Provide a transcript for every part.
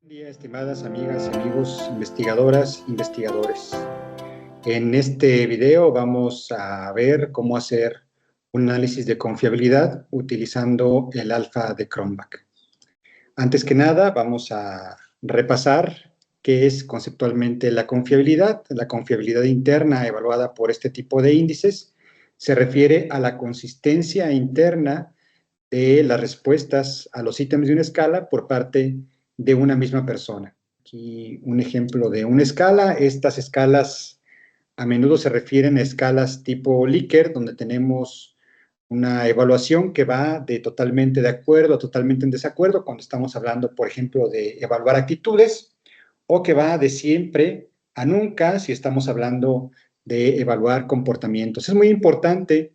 Buen día, estimadas amigas y amigos, investigadoras, investigadores. En este video vamos a ver cómo hacer un análisis de confiabilidad utilizando el alfa de Cronbach. Antes que nada, vamos a repasar qué es conceptualmente la confiabilidad. La confiabilidad interna evaluada por este tipo de índices se refiere a la consistencia interna de las respuestas a los ítems de una escala por parte de una misma persona. Aquí un ejemplo de una escala. Estas escalas a menudo se refieren a escalas tipo Likert, donde tenemos una evaluación que va de totalmente de acuerdo a totalmente en desacuerdo, cuando estamos hablando, por ejemplo, de evaluar actitudes, o que va de siempre a nunca si estamos hablando de evaluar comportamientos. Es muy importante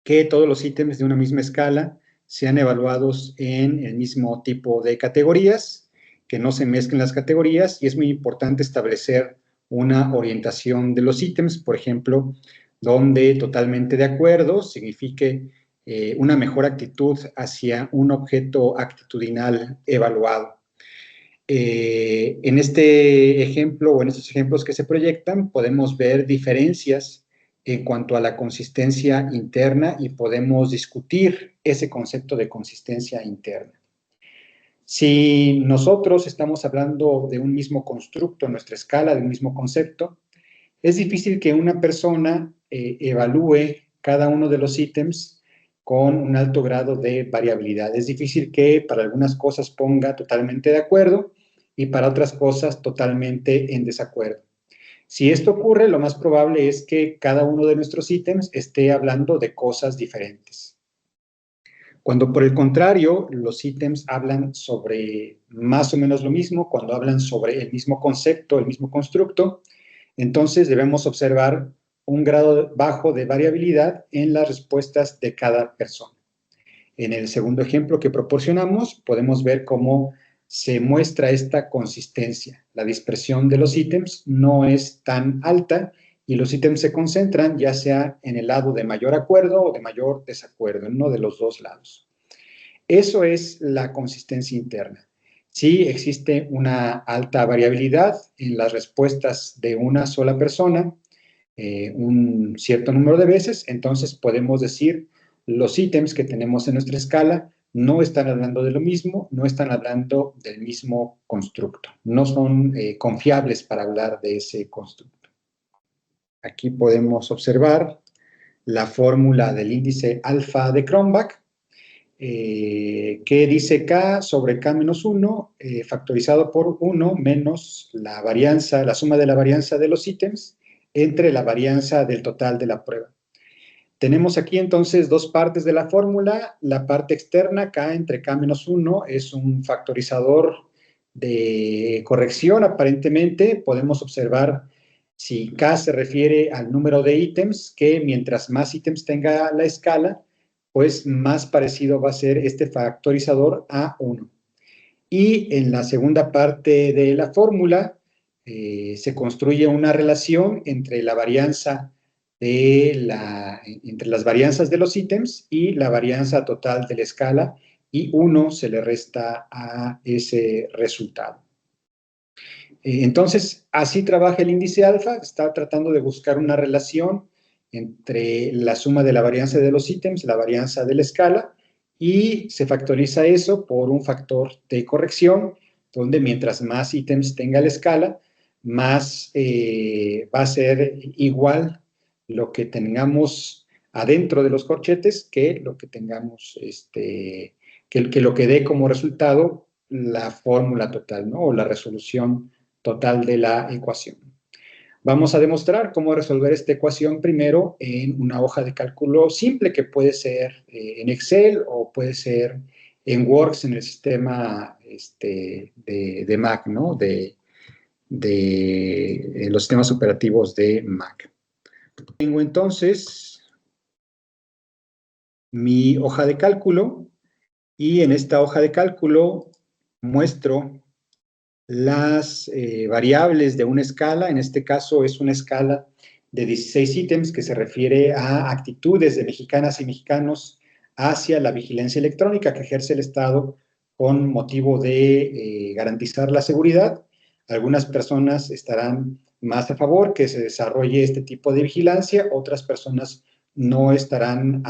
que todos los ítems de una misma escala sean evaluados en el mismo tipo de categorías, que no se mezclen las categorías, y es muy importante establecer una orientación de los ítems, por ejemplo, donde totalmente de acuerdo signifique una mejor actitud hacia un objeto actitudinal evaluado. En este ejemplo o en estos ejemplos que se proyectan, podemos ver diferencias en cuanto a la consistencia interna y podemos discutir ese concepto de consistencia interna. Si nosotros estamos hablando de un mismo constructo en nuestra escala, de un mismo concepto, es difícil que una persona evalúe cada uno de los ítems con un alto grado de variabilidad. Es difícil que para algunas cosas ponga totalmente de acuerdo y para otras cosas totalmente en desacuerdo. Si esto ocurre, lo más probable es que cada uno de nuestros ítems esté hablando de cosas diferentes. Cuando por el contrario, los ítems hablan sobre más o menos lo mismo, cuando hablan sobre el mismo concepto, el mismo constructo, entonces debemos observar un grado bajo de variabilidad en las respuestas de cada persona. En el segundo ejemplo que proporcionamos, podemos ver cómo se muestra esta consistencia. La dispersión de los ítems no es tan alta y los ítems se concentran ya sea en el lado de mayor acuerdo o de mayor desacuerdo, en uno de los dos lados. Eso es la consistencia interna. Si existe una alta variabilidad en las respuestas de una sola persona, un cierto número de veces, entonces podemos decir los ítems que tenemos en nuestra escala no están hablando de lo mismo, no están hablando del mismo constructo, no son confiables para hablar de ese constructo. Aquí podemos observar la fórmula del índice alfa de Cronbach, que dice K sobre K menos 1, factorizado por 1 menos la varianza, la suma de la varianza de los ítems entre la varianza del total de la prueba. Tenemos aquí entonces dos partes de la fórmula. La parte externa, K entre K menos 1, es un factorizador de corrección aparentemente. Podemos observar si K se refiere al número de ítems, que mientras más ítems tenga la escala, pues más parecido va a ser este factorizador a 1. Y en la segunda parte de la fórmula se construye una relación entre la varianza entre las varianzas de los ítems y la varianza total de la escala, y 1 se le resta a ese resultado. Entonces, así trabaja el índice alfa, está tratando de buscar una relación entre la suma de la varianza de los ítems, la varianza de la escala, y se factoriza eso por un factor de corrección, donde mientras más ítems tenga la escala, más va a ser igual lo que tengamos adentro de los corchetes que lo que tengamos, que lo que dé como resultado la fórmula total, ¿no? O la resolución total de la ecuación. Vamos a demostrar cómo resolver esta ecuación primero en una hoja de cálculo simple, que puede ser en Excel o puede ser en Works, en el sistema de Mac, ¿no? De los sistemas operativos de Mac. Tengo entonces mi hoja de cálculo, y en esta hoja de cálculo muestro las variables de una escala. En este caso es una escala de 16 ítems que se refiere a actitudes de mexicanas y mexicanos hacia la vigilancia electrónica que ejerce el Estado con motivo de garantizar la seguridad. Algunas personas estarán más a favor que se desarrolle este tipo de vigilancia, otras personas no estarán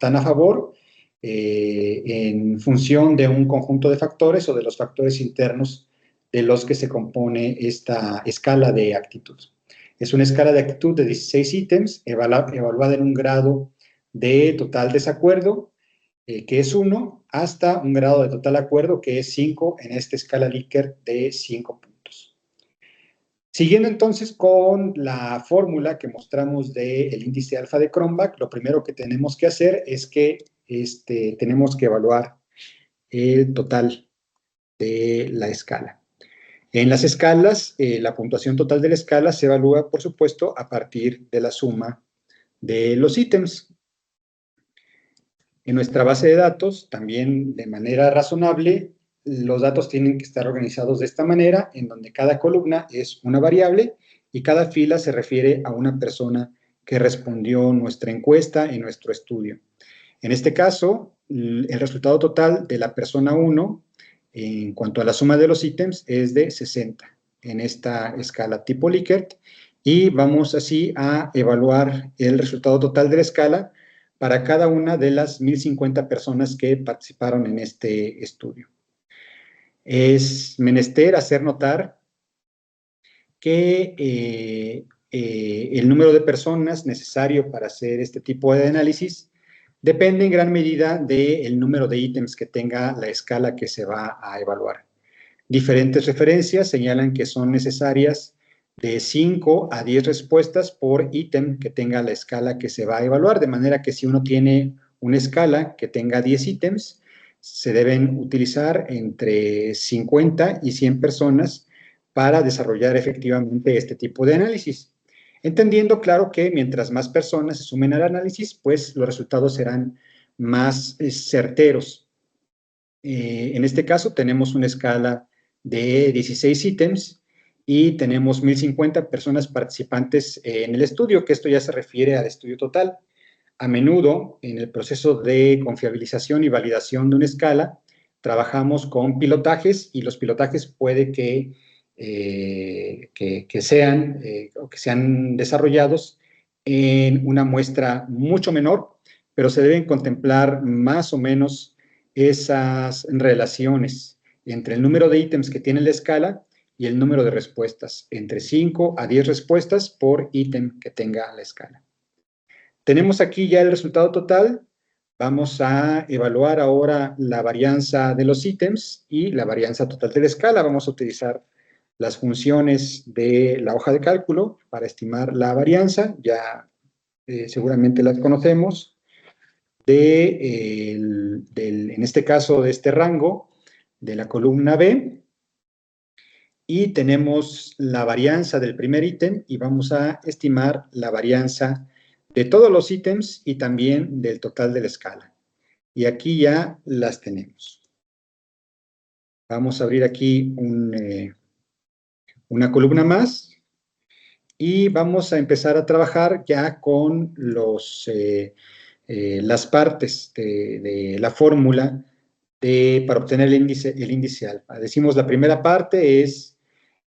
tan a favor en función de un conjunto de factores o de los factores internos de los que se compone esta escala de actitud. Es una escala de actitud de 16 ítems, evaluada en un grado de total desacuerdo, que es 1, hasta un grado de total acuerdo, que es 5, en esta escala Likert de 5 puntos. Siguiendo entonces con la fórmula que mostramos del índice alfa de Cronbach, lo primero que tenemos que hacer es que tenemos que evaluar el total de la escala. En las escalas, la puntuación total de la escala se evalúa, por supuesto, a partir de la suma de los ítems. En nuestra base de datos, también de manera razonable, los datos tienen que estar organizados de esta manera, en donde cada columna es una variable y cada fila se refiere a una persona que respondió nuestra encuesta en nuestro estudio. En este caso, el resultado total de la persona 1, en cuanto a la suma de los ítems, es de 60 en esta escala tipo Likert, y vamos así a evaluar el resultado total de la escala para cada una de las 1050 personas que participaron en este estudio. Es menester hacer notar que el número de personas necesario para hacer este tipo de análisis depende en gran medida del número de ítems que tenga la escala que se va a evaluar. Diferentes referencias señalan que son necesarias de 5 a 10 respuestas por ítem que tenga la escala que se va a evaluar, de manera que si uno tiene una escala que tenga 10 ítems, se deben utilizar entre 50 y 100 personas para desarrollar efectivamente este tipo de análisis. Entendiendo, claro, que mientras más personas se sumen al análisis, pues los resultados serán más certeros. En este caso tenemos una escala de 16 ítems y tenemos 1050 personas participantes en el estudio, que esto ya se refiere al estudio total. A menudo, en el proceso de confiabilización y validación de una escala, trabajamos con pilotajes y los pilotajes puede que sean desarrollados en una muestra mucho menor, pero se deben contemplar más o menos esas relaciones entre el número de ítems que tiene la escala y el número de respuestas, entre 5 a 10 respuestas por ítem que tenga la escala. Tenemos aquí ya el resultado total. Vamos a evaluar ahora la varianza de los ítems y la varianza total de la escala. Vamos a utilizar las funciones de la hoja de cálculo para estimar la varianza. Ya seguramente las conocemos. En este caso, de este rango, de la columna B, y tenemos la varianza del primer ítem y vamos a estimar la varianza de todos los ítems y también del total de la escala. Y aquí ya las tenemos. Vamos a abrir aquí una columna más y vamos a empezar a trabajar ya con las partes de la fórmula para obtener el índice alfa. Decimos la primera parte es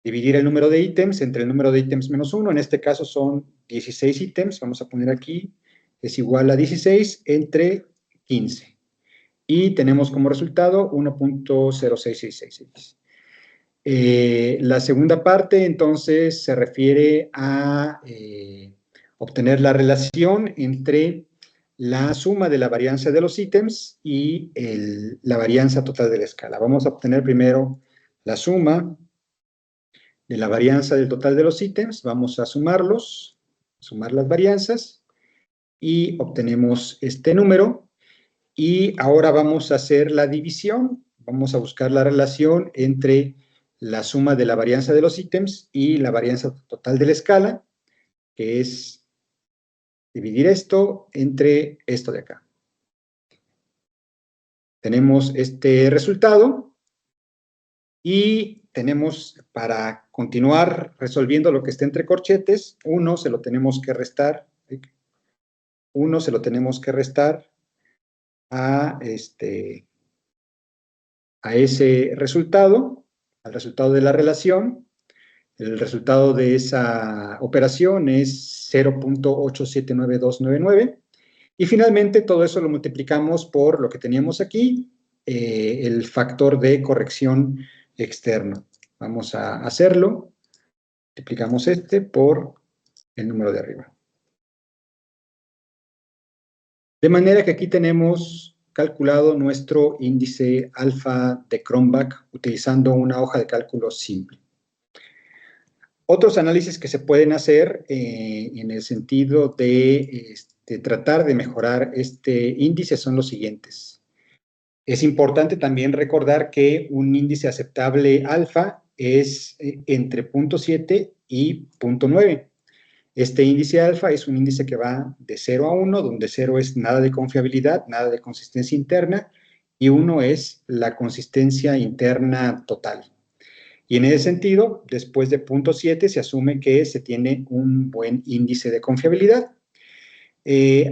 dividir el número de ítems entre el número de ítems menos 1, en este caso son 16 ítems, vamos a poner aquí, es igual a 16 entre 15. Y tenemos como resultado 1.06666. La segunda parte, entonces, se refiere a obtener la relación entre la suma de la varianza de los ítems y la varianza total de la escala. Vamos a obtener primero la suma de la varianza del total de los ítems, vamos a sumarlos, sumar las varianzas, y obtenemos este número, y ahora vamos a hacer la división, vamos a buscar la relación entre la suma de la varianza de los ítems y la varianza total de la escala, que es dividir esto entre esto de acá. Tenemos este resultado, y tenemos, para continuar resolviendo lo que está entre corchetes, 1 se lo tenemos que restar, a a ese resultado, al resultado de la relación. El resultado de esa operación es 0.879299. Y finalmente todo eso lo multiplicamos por lo que teníamos aquí, el factor de corrección externo. Vamos a hacerlo. Multiplicamos este por el número de arriba. De manera que aquí tenemos calculado nuestro índice alfa de Cronbach utilizando una hoja de cálculo simple. Otros análisis que se pueden hacer en el sentido de tratar de mejorar este índice son los siguientes. Es importante también recordar que un índice aceptable alfa es entre 0.7 y 0.9. Este índice alfa es un índice que va de 0 a 1, donde 0 es nada de confiabilidad, nada de consistencia interna, y 1 es la consistencia interna total. Y en ese sentido, después de 0.7 se asume que se tiene un buen índice de confiabilidad.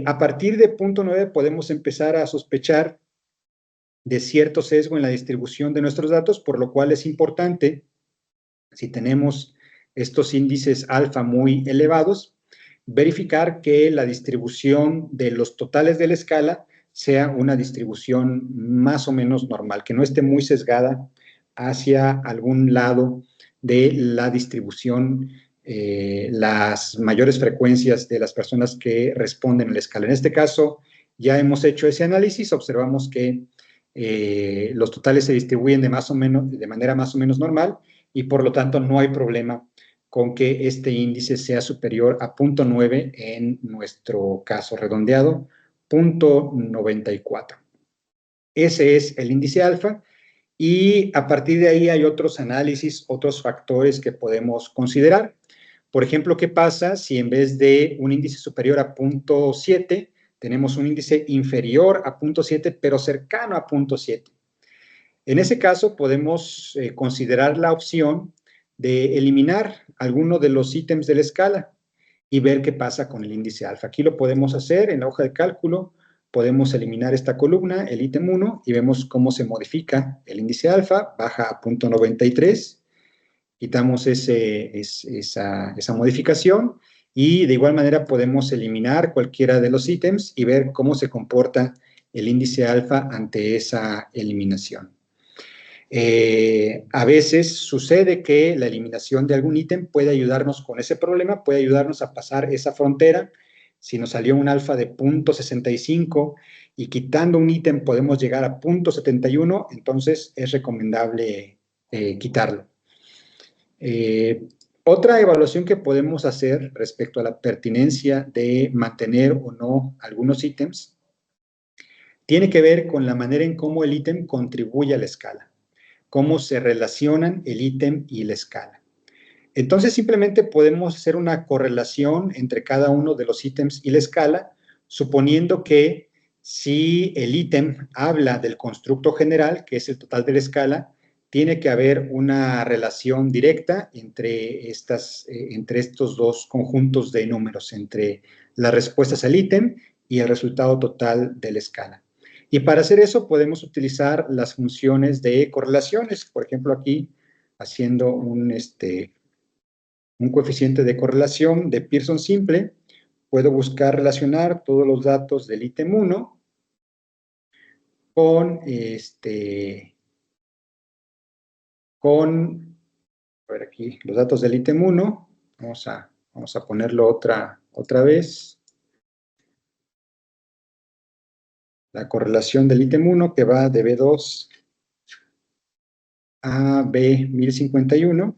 A partir de 0.9 podemos empezar a sospechar de cierto sesgo en la distribución de nuestros datos, por lo cual es importante, si tenemos estos índices alfa muy elevados, verificar que la distribución de los totales de la escala sea una distribución más o menos normal, que no esté muy sesgada hacia algún lado de la distribución, las mayores frecuencias de las personas que responden a la escala. En este caso, ya hemos hecho ese análisis, observamos que los totales se distribuyen de manera más o menos normal y por lo tanto no hay problema con que este índice sea superior a 0.9, en nuestro caso redondeado, 0.94. Ese es el índice alfa y a partir de ahí hay otros análisis, otros factores que podemos considerar. Por ejemplo, ¿qué pasa si en vez de un índice superior a 0.7 tenemos un índice inferior a 0.7 pero cercano a 0.7? En ese caso podemos considerar la opción de eliminar alguno de los ítems de la escala y ver qué pasa con el índice alfa. Aquí lo podemos hacer en la hoja de cálculo, podemos eliminar esta columna, el ítem 1, y vemos cómo se modifica el índice alfa, baja a 0.93, quitamos esa modificación y de igual manera podemos eliminar cualquiera de los ítems y ver cómo se comporta el índice alfa ante esa eliminación. A veces sucede que la eliminación de algún ítem puede ayudarnos con ese problema, puede ayudarnos a pasar esa frontera. Si nos salió un alfa de 0.65 y quitando un ítem podemos llegar a 0.71, entonces es recomendable quitarlo. Otra evaluación que podemos hacer respecto a la pertinencia de mantener o no algunos ítems tiene que ver con la manera en cómo el ítem contribuye a la escala, cómo se relacionan el ítem y la escala. Entonces, simplemente podemos hacer una correlación entre cada uno de los ítems y la escala, suponiendo que si el ítem habla del constructo general, que es el total de la escala, tiene que haber una relación directa entre estos dos conjuntos de números, entre las respuestas al ítem y el resultado total de la escala. Y para hacer eso podemos utilizar las funciones de correlaciones. Por ejemplo, aquí haciendo un coeficiente de correlación de Pearson simple, puedo buscar relacionar todos los datos del ítem 1 con, a ver aquí, los datos del ítem 1, vamos a ponerlo otra vez. La correlación del ítem 1 que va de B2 a B1051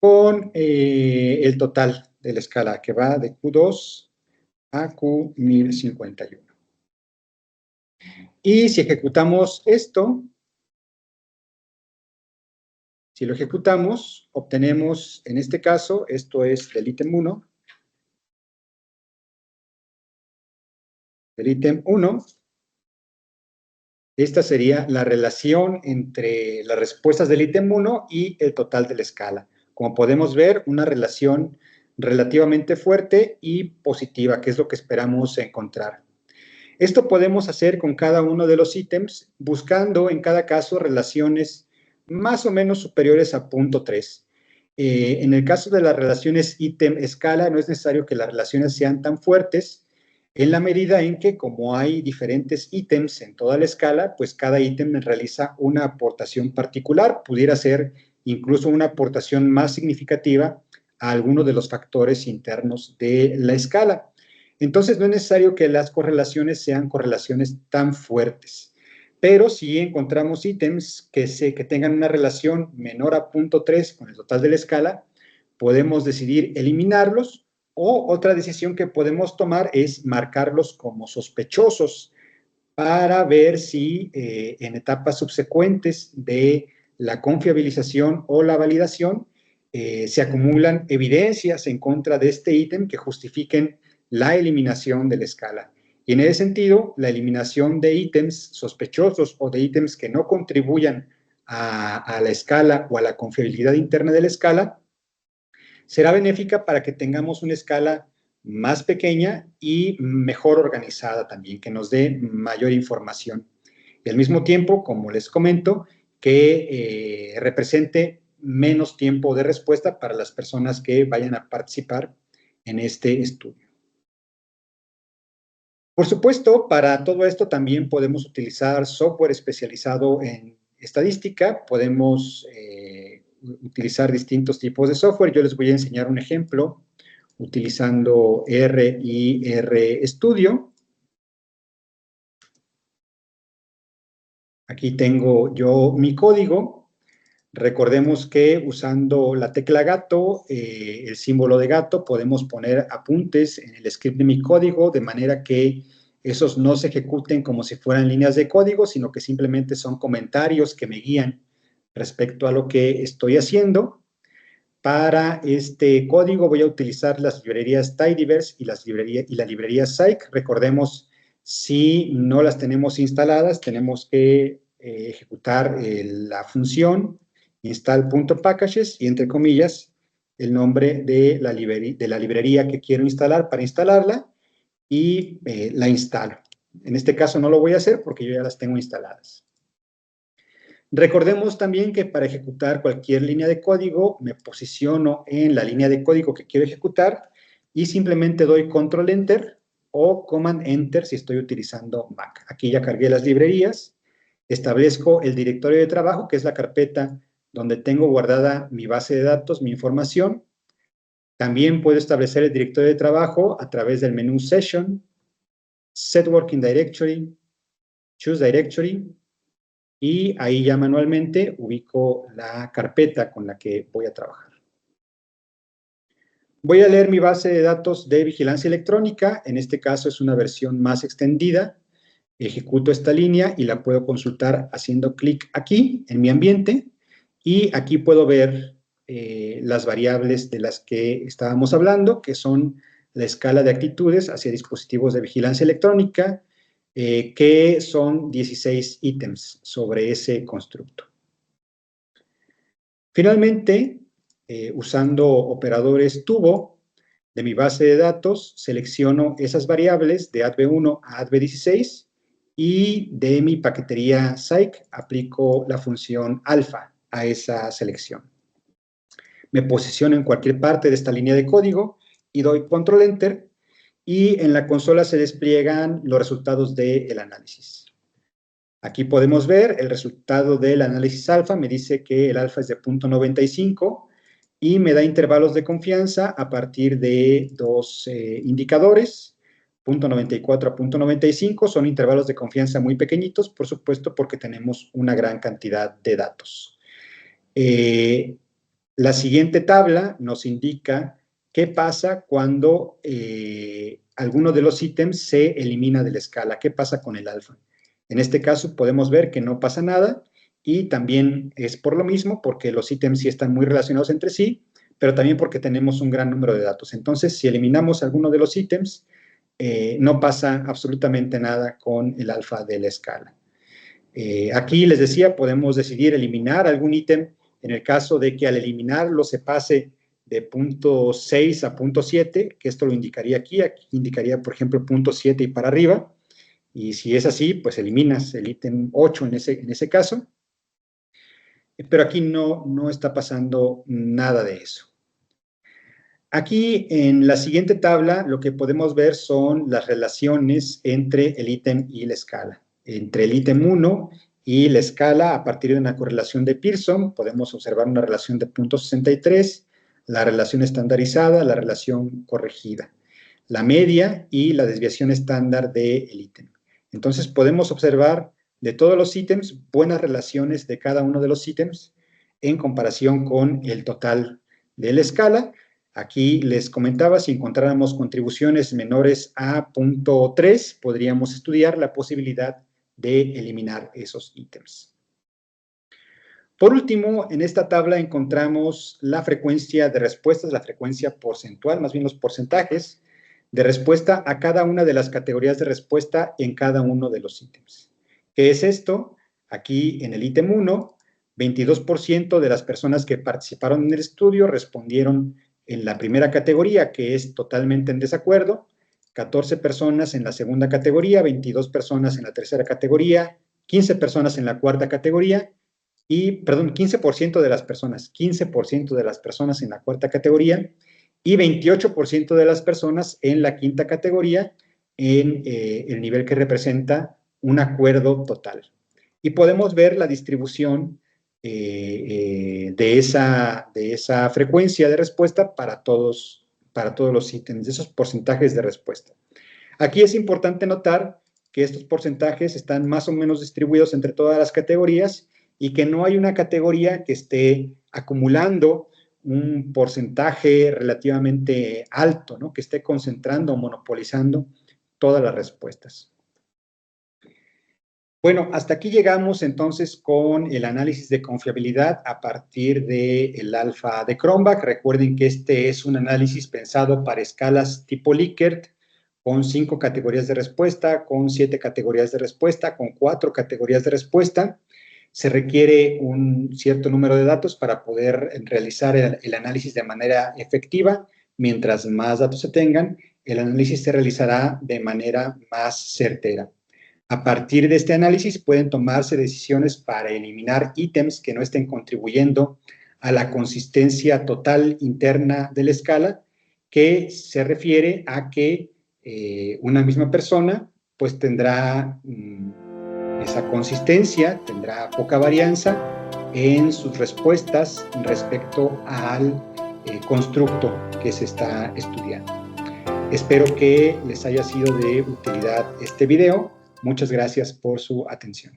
con el total de la escala que va de Q2 a Q1051. Y si ejecutamos esto, si lo ejecutamos, obtenemos, en este caso, esto es del ítem 1, esta sería la relación entre las respuestas del ítem 1 y el total de la escala. Como podemos ver, una relación relativamente fuerte y positiva, que es lo que esperamos encontrar. Esto podemos hacer con cada uno de los ítems, buscando en cada caso relaciones más o menos superiores a 0.3. En el caso de las relaciones ítem-escala, no es necesario que las relaciones sean tan fuertes, en la medida en que, como hay diferentes ítems en toda la escala, pues cada ítem realiza una aportación particular, pudiera ser incluso una aportación más significativa a alguno de los factores internos de la escala. Entonces, no es necesario que las correlaciones sean correlaciones tan fuertes, pero si encontramos ítems que tengan una relación menor a 0.3 con el total de la escala, podemos decidir eliminarlos, o otra decisión que podemos tomar es marcarlos como sospechosos para ver si en etapas subsecuentes de la confiabilización o la validación se acumulan evidencias en contra de este ítem que justifiquen la eliminación de la escala. Y en ese sentido, la eliminación de ítems sospechosos o de ítems que no contribuyan a la escala o a la confiabilidad interna de la escala será benéfica para que tengamos una escala más pequeña y mejor organizada también, que nos dé mayor información. Y al mismo tiempo, como les comento, que represente menos tiempo de respuesta para las personas que vayan a participar en este estudio. Por supuesto, para todo esto también podemos utilizar software especializado en estadística, podemos utilizar distintos tipos de software. Yo les voy a enseñar un ejemplo utilizando R y RStudio. Aquí tengo yo mi código. Recordemos que usando la tecla gato, el símbolo de gato, podemos poner apuntes en el script de mi código, de manera que esos no se ejecuten como si fueran líneas de código, sino que simplemente son comentarios que me guían respecto a lo que estoy haciendo. Para este código voy a utilizar las librerías Tidyverse y la librería Cyc. Recordemos, si no las tenemos instaladas, tenemos que ejecutar la función install.packages y, entre comillas, el nombre de la librería que quiero instalar para instalarla, y la instalo. En este caso no lo voy a hacer porque yo ya las tengo instaladas. Recordemos también que para ejecutar cualquier línea de código, me posiciono en la línea de código que quiero ejecutar y simplemente doy Control Enter o Command Enter si estoy utilizando Mac. Aquí ya cargué las librerías, establezco el directorio de trabajo, que es la carpeta donde tengo guardada mi base de datos, mi información. También puedo establecer el directorio de trabajo a través del menú Session, Set Working Directory, Choose Directory, y ahí ya manualmente ubico la carpeta con la que voy a trabajar. Voy a leer mi base de datos de vigilancia electrónica, en este caso es una versión más extendida. Ejecuto esta línea y la puedo consultar haciendo clic aquí en mi ambiente, y aquí puedo ver las variables de las que estábamos hablando, que son la escala de actitudes hacia dispositivos de vigilancia electrónica, que son 16 ítems sobre ese constructo. Finalmente, usando operadores tubo de mi base de datos, selecciono esas variables de adv1 a adv16, y de mi paquetería Cyc aplico la función alfa a esa selección. Me posiciono en cualquier parte de esta línea de código y doy Control Enter, y en la consola se despliegan los resultados del análisis. Aquí podemos ver el resultado del análisis alfa. Me dice que el alfa es de 0.95 y me da intervalos de confianza a partir de dos indicadores, 0.94 a 0.95. Son intervalos de confianza muy pequeñitos, por supuesto, porque tenemos una gran cantidad de datos. La siguiente tabla nos indica qué pasa cuando alguno de los ítems se elimina de la escala. ¿Qué pasa con el alfa? En este caso podemos ver que no pasa nada, y también es por lo mismo, porque los ítems sí están muy relacionados entre sí, pero también porque tenemos un gran número de datos. Entonces, si eliminamos alguno de los ítems, no pasa absolutamente nada con el alfa de la escala. Aquí les decía, podemos decidir eliminar algún ítem en el caso de que al eliminarlo se pase de 0.6 a 0.7, que esto lo indicaría aquí indicaría, por ejemplo, 0.7 y para arriba. Y si es así, pues eliminas el ítem 8 en ese caso. Pero aquí no está pasando nada de eso. Aquí en la siguiente tabla lo que podemos ver son las relaciones entre el ítem y la escala. Entre el ítem 1 y la escala, a partir de una correlación de Pearson, podemos observar una relación de 0.63, la relación estandarizada, la relación corregida, la media y la desviación estándar del ítem. Entonces podemos observar de todos los ítems buenas relaciones de cada uno de los ítems en comparación con el total de la escala. Aquí les comentaba, si encontráramos contribuciones menores a 0.3, podríamos estudiar la posibilidad de eliminar esos ítems. Por último, en esta tabla encontramos la frecuencia de respuestas, la frecuencia porcentual, más bien los porcentajes de respuesta a cada una de las categorías de respuesta en cada uno de los ítems. ¿Qué es esto? Aquí en el ítem 1, 22% de las personas que participaron en el estudio respondieron en la primera categoría, que es totalmente en desacuerdo, 14 personas en la segunda categoría, 22 personas en la tercera categoría, 15 personas en la cuarta categoría, y, perdón, 15% de las personas, 15% de las personas en la cuarta categoría y 28% de las personas en la quinta categoría en el nivel que representa un acuerdo total. Y podemos ver la distribución de esa frecuencia de respuesta para todos los ítems, de esos porcentajes de respuesta. Aquí es importante notar que estos porcentajes están más o menos distribuidos entre todas las categorías y que no hay una categoría que esté acumulando un porcentaje relativamente alto, ¿no? Que esté concentrando o monopolizando todas las respuestas. Bueno, hasta aquí llegamos entonces con el análisis de confiabilidad a partir del alfa de Cronbach. Recuerden que este es un análisis pensado para escalas tipo Likert, con 5 categorías de respuesta, con 7 categorías de respuesta, con 4 categorías de respuesta. Se requiere un cierto número de datos para poder realizar el análisis de manera efectiva. Mientras más datos se tengan, el análisis se realizará de manera más certera. A partir de este análisis pueden tomarse decisiones para eliminar ítems que no estén contribuyendo a la consistencia total interna de la escala, que se refiere a que una misma persona pues tendrá esa consistencia, tendrá poca varianza en sus respuestas respecto al constructo que se está estudiando. Espero que les haya sido de utilidad este video. Muchas gracias por su atención.